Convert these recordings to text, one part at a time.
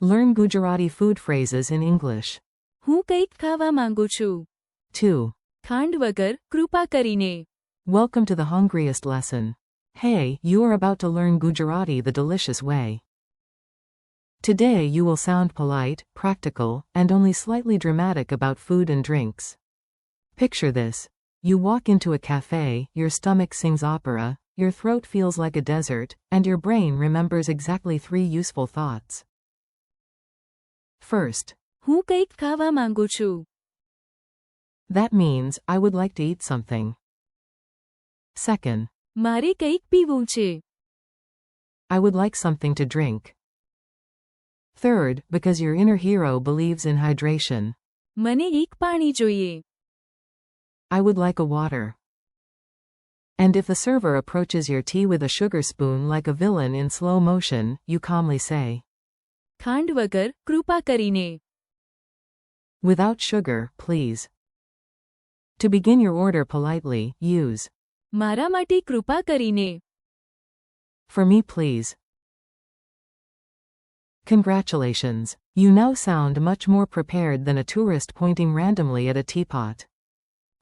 Learn Gujarati food phrases in English. હું કંઈક ખાવા માંગુ છું. 2. ખાંડ વગર, કૃપા કરીને. Welcome to the hungriest lesson. Hey, you are about to learn Gujarati the delicious way. Today you will sound polite, practical, and only slightly dramatic about food and drinks. Picture this. You walk into a cafe, your stomach sings opera, your throat feels like a desert, and your brain remembers exactly 3 useful thoughts. First, હું કંઈક ખાવા માંગુ છું. that means, I would like to eat something. Second, મારે કંઈક પીવું છે. I would like something to drink. Third, because your inner hero believes in hydration. મને એક પાણી જોઈએ. I would like a water. And if the server approaches your tea with a sugar spoon like a villain in slow motion, you calmly say, ખાંડ વગર, કૃપા કરીને. without sugar, please. To begin your order politely, use, મારા માટે કૃપા કરીને. for me please. Congratulations, you now sound much more prepared than a tourist pointing randomly at a teapot.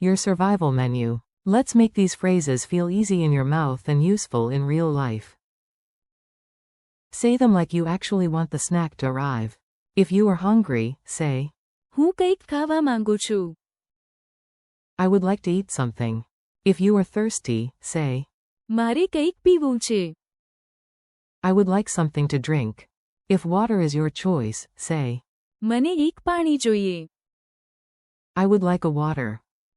Your survival menu. Let's make these phrases feel easy in your mouth and useful in real life. Say them like you actually want the snack to arrive. If you are hungry, say, હું કંઈક ખાવા માંગુ છું. I would like to eat something. If you are thirsty, say, મારે કંઈક પીવું છે. I would like something to drink. If water is your choice, say, મને એક પાણી જોઈએ. I would like a water.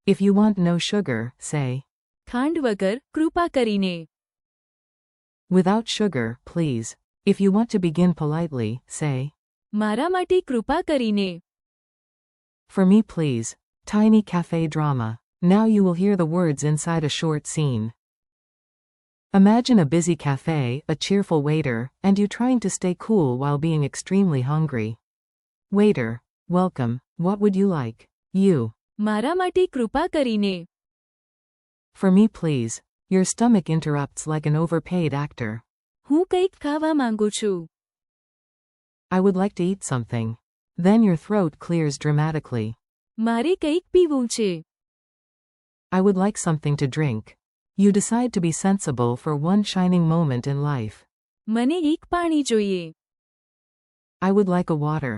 If you want no sugar, say, ખાંડ વગર, કૃપા કરીને. without sugar, please. If you want to begin politely, say, મારા માટે કૃપા કરીને. for me please. Tiny cafe drama. Now you will hear the words inside a short scene. Imagine a busy cafe, a cheerful waiter, and you trying to stay cool while being extremely hungry. Waiter, welcome. What would you like? You. મારા માટે કૃપા કરીને. For me please. Your stomach interrupts like an overpaid actor. હું કંઈક ખાવા માંગુ છું. I would like to eat something. Then your throat clears dramatically. મારે કંઈક પીવું છે. I would like something to drink. You decide to be sensible for one shining moment in life. મને એક પાણી જોઈએ. I would like a water.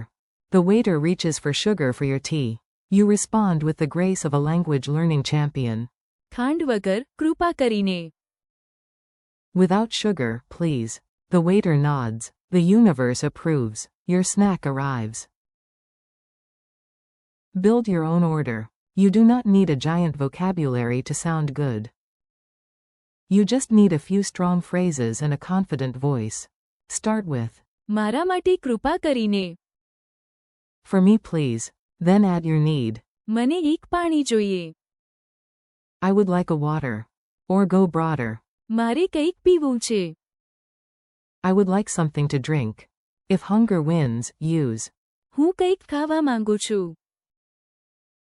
The waiter reaches for sugar for your tea. You respond with the grace of a language learning champion. ખાંડ વગર, કૃપા કરીને. Without sugar, please. The waiter nods. The universe approves. Your snack arrives. Build your own order. You do not need a giant vocabulary to sound good. You just need a few strong phrases and a confident voice. Start with, મારા માટે કૃપા કરીને. for me please. Then add your need. મને એક પાણી જોઈએ. I would like a water. Or go broader. મારે કંઈક પીવું છે. I would like something to drink. If hunger wins, use, હું કંઈક ખાવા માંગુ છું.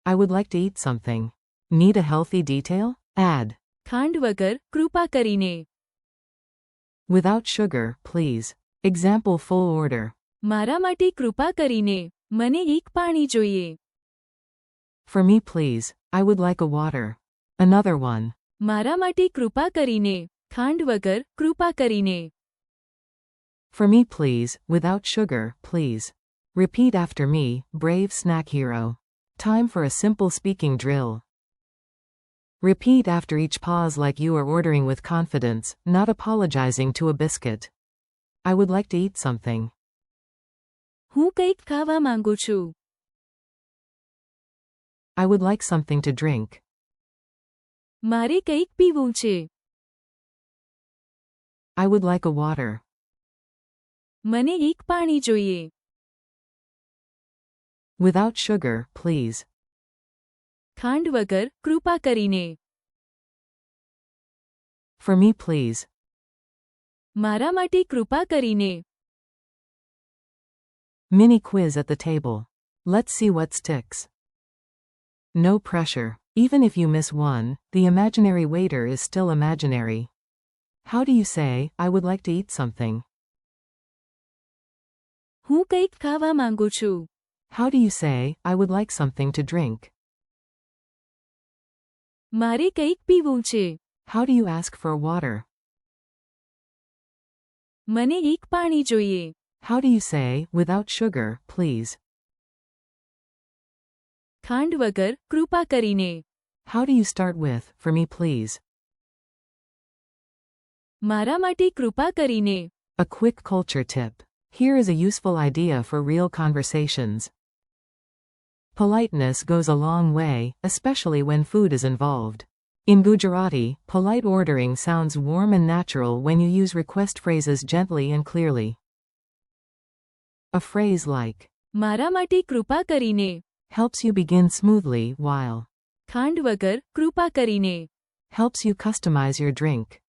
I would like to eat something. Need a healthy detail? Add, ખાંડ વગર, કૃપા કરીને. without sugar, please. Example full order. મારા માટે કૃપા કરીને. મને એક પાણી જોઈએ. For me please. I would like a water. Another one. મારા માટે કૃપા કરીને. ખાંડ વગર, કૃપા કરીને. For me please. Without sugar, please. Repeat after me, brave snack hero. Time for a simple speaking drill. Repeat after each pause like you are ordering with confidence, not apologizing to a biscuit. I would like to eat something. હું કંઈક ખાવા માંગુ છું. I would like something to drink. મારે કંઈક પીવું છે. I would like a water. મને એક પાણી જોઈએ. Without sugar, please. ખાંડ વગર, કૃપા કરીને. For me please. મારા માટે કૃપા કરીને. Mini quiz at the table. Let's see what sticks. No pressure. Even if you miss one, the imaginary waiter is still imaginary. How do you say, I would like to eat something? હું કંઈક ખાવા માંગુ છું. How do you say, I would like something to drink? મારે કંઈક પીવું છે. How do you ask for water? મને એક પાણી જોઈએ. How do you say, without sugar, please? ખાંડ વગર, કૃપા કરીને. How do you start with, for me please? મારા માટે કૃપા કરીને. A quick culture tip. Here is a useful idea for real conversations. Politeness goes a long way, especially when food is involved. In Gujarati, polite ordering sounds warm and natural when you use request phrases gently and clearly. A phrase like, મારા માટે કૃપા કરીને. helps you begin smoothly, while ખાંડ વગર, કૃપા કરીને. helps you customize your drink.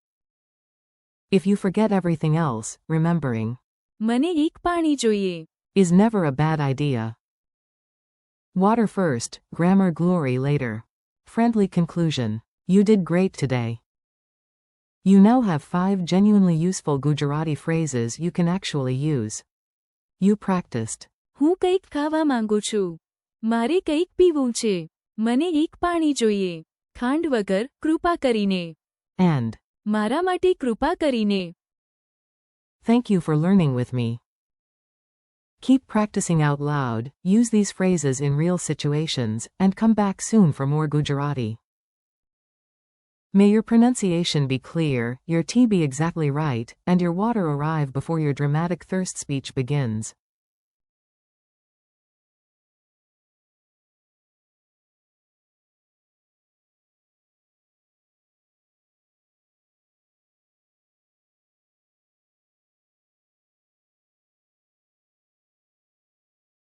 If you forget everything else, remembering મને એક પાણી જોઈએ. is never a bad idea. Water first, grammar glory later. Friendly conclusion. You did great today. You now have 5 genuinely useful Gujarati phrases you can actually use. You practiced. હું કંઈક ખાવા માંગુ છું. મારે કંઈક પીવું છે. મને એક પાણી જોઈએ. ખાંડ વગર, કૃપા કરીને. And મારા માટે કૃપા કરીને. thank you for learning with me. Keep practicing out loud, use these phrases in real situations, and come back soon for more Gujarati. May your pronunciation be clear, your tea be exactly right, and your water arrive before your dramatic thirst speech begins.